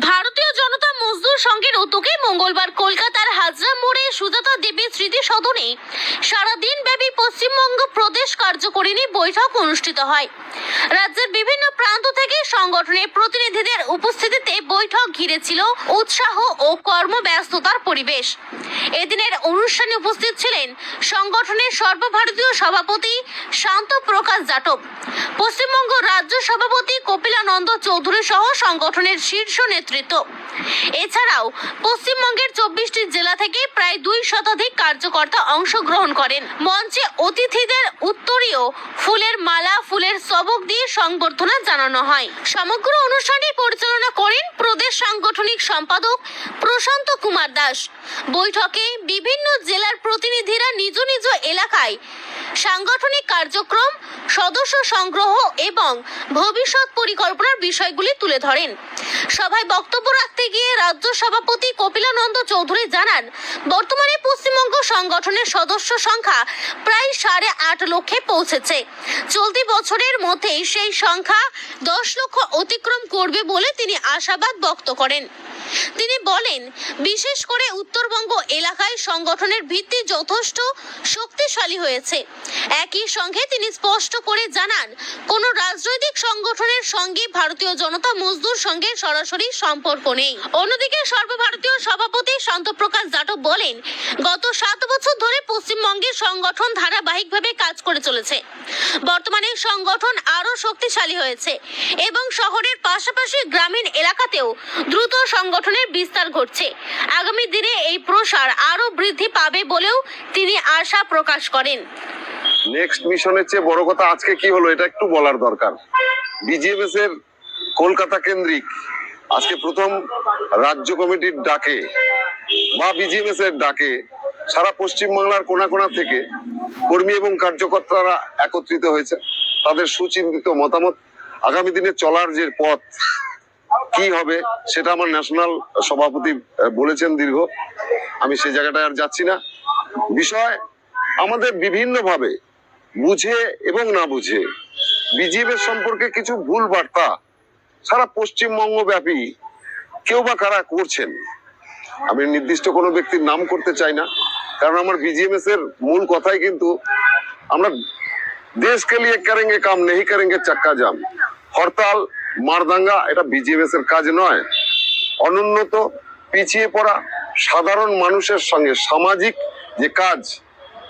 ভারতীয় জনতা মজদুর সংঘের উদ্যোগে মঙ্গলবার কলকাতার হাজরা মোড়ে সুজাতা দেবী স্মৃতি সদনে সারাদিন ব্যাপী পশ্চিমবঙ্গ প্রদেশ কার্যকরিণী বৈঠক অনুষ্ঠিত হয়। রাজ্যের বিভিন্ন প্রান্ত থেকে সংগঠনের প্রতিনিধিদের উপস্থিতিতে বৈঠক ঘিরে ছিল উৎসাহ ও কর্মব্যস্ততার পরিবেশ। এদিনের অনুষ্ঠানে উপস্থিত ছিলেন সংগঠনের সর্বভারতীয় সভাপতি শান্ত প্রকাশ জাটক, পশ্চিমবঙ্গ রাজ্য সভাপতি কপিলানন্দ চৌধুরী সহ সংগঠনের শীর্ষ নেতৃত্ব। এছাড়াও পশ্চিমবঙ্গের 24টি জেলা থেকে প্রায় 2 শতাধিক কার্যকর্তা অংশগ্রহণ করেন। মঞ্চে অতিথিদের উত্তরীয় ফুলের মালা, ফুলের স্তবক দিয়ে সংবর্ধনা জানানো হয়। সমগ্র অনুষ্ঠানটি পরিচালনা করেন প্রদেশ সাংগঠনিক সম্পাদক প্রশান্ত কুমার দাস। বৈঠকে বিভিন্ন জেলার প্রতিনিধিরা নিজ নিজ এলাকায় সাংগঠনিক কার্যক্রম, সদস্য সংগ্রহ এবং ভবিষ্যৎ পরিকল্পনার বিষয়গুলি তুলে ধরেন। সভায় বক্তব্য রাখতে গিয়ে রাজ্য সভাপতি কপিলানন্দ চৌধুরী জানান, বর্তমানে পশ্চিমবঙ্গ সংগঠনের সদস্য সংখ্যা প্রায় 8.5 লক্ষে পৌঁছেছে। চলতি বছরের মধ্যেই সেই সংখ্যা 10 লক্ষ অতিক্রম করবে বলে তিনি আশাবাদ ব্যক্ত করেন। তিনি বলেন, বিশেষ করে উত্তরবঙ্গ এলাকায় সংগঠনের ভিত্তি যথেষ্ট শক্তিশালী হয়েছে। একই সঙ্গে তিনি স্পষ্ট করে জানান, কোনো রাজনৈতিক সংগঠনের সঙ্গে ভারতীয় জনতা মজদুর সংঘের সরাসরি সম্পর্ক নেই। অন্যদিকে সর্বভারতীয় সভাপতি শান্ত প্রকাশ জাটক বলেন, গত 7 বছর ধরে পশ্চিমবঙ্গের সংগঠন ধারাবাহিকভাবে কাজ করে চলেছে। বর্তমানে সংগঠন আরো শক্তিশালী হয়েছে এবং শহরের পাশাপাশি গ্রামীণ এলাকাতেও দ্রুত সংগঠনের বিস্তার ঘটছে। আগামী দিনে এই প্রসার আরো বৃদ্ধি পাবে বলেও তিনি আশা প্রকাশ করেন। নেক্সট মিশনের চেয়ে বড় কথা আজকে কি হলো এটা একটু বলার দরকার। বিজেএমএস এর কলকাতা কেন্দ্রিক আজকে প্রথম রাজ্য কমিটির ডাকে বা বিজেএমএস এর ডাকে সারা পশ্চিমবাংলার কোনা কোনা থেকে কর্মী এবং কার্যকর্তারা একত্রিত হয়েছে। তাদের সুচিন্তিত মতামত, আগামী দিনে চলার যে পথ কি হবে সেটা আমার ন্যাশনাল সভাপতি বলেছেন দীর্ঘ, আমি সেই জায়গাটায় আর যাচ্ছি না। বিষয় আমাদের বিভিন্ন ভাবে বুঝে এবং না বুঝে বিজেপি সম্পর্কে কিছু ভুল বার্তা সারা পশ্চিমবঙ্গ ব্যাপী কেউ বা কারা করছেন। আমি নির্দিষ্ট কোনো ব্যক্তির নাম করতে চাই না, কারণ আমার বিজেএমএস এর মূল কথাই কিন্তু আমরা দেশ কে লিয়ে করেঙ্গে কাম নেহি করেঙ্গে চাক্কা জাম। হরতাল মারদাঙ্গা এটা বিজেএমএস এর কাজ নয়। অনুন্নত পিছিয়ে পড়া সাধারণ মানুষের সঙ্গে সামাজিক যে কাজ,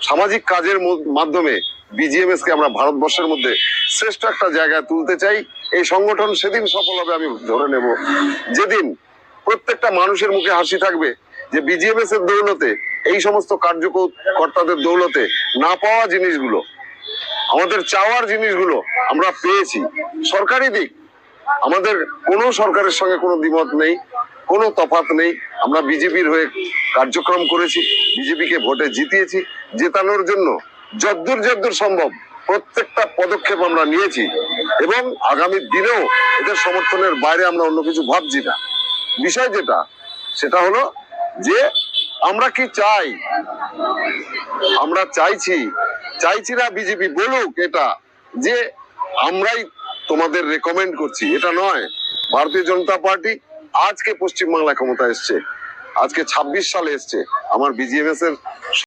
সামাজিক কাজের মাধ্যমে বিজেএমএস কে আমরা ভারতবর্ষের মধ্যে শ্রেষ্ঠ একটা জায়গায় তুলতে চাই। এই সংগঠন সেদিন সফল হবে আমি ধরে নেব যেদিন প্রত্যেকটা মানুষের মুখে হাসি থাকবে যে বিজেএমএস এর দৌলতে, এই সমস্ত কার্যকর্তাদের দৌলতে না পাওয়া জিনিসগুলো, আমাদের চাওয়ার জিনিসগুলো আমরা পেয়েছি। সরকারি দিক আমাদের কোনো সরকারের সঙ্গে কোনো দ্বিমত নেই, কোনো তফাৎ নেই। আমরা বিজেপির হয়ে কার্যক্রম করেছি, বিজেপিকে ভোটে জিতিয়েছি। জেতানোর জন্য যদ্দূর সম্ভব প্রত্যেকটা পদক্ষেপ আমরা নিয়েছি এবং আগামী দিনেও এদের সমর্থনের বাইরে আমরা অন্য কিছু ভাবছি না। বিষয় যেটা সেটা হলো যে আমরা কি চাই, আমরা চাইছি না বিজেপি বলুক এটা যে আমরাই তোমাদের রেকমেন্ড করছি, এটা নয়। ভারতীয় জনতা পার্টি আজকে পশ্চিমবাংলা ক্ষমতা এসছে, আজকে 26 সালে এসছে। আমার বিজেএমএস এর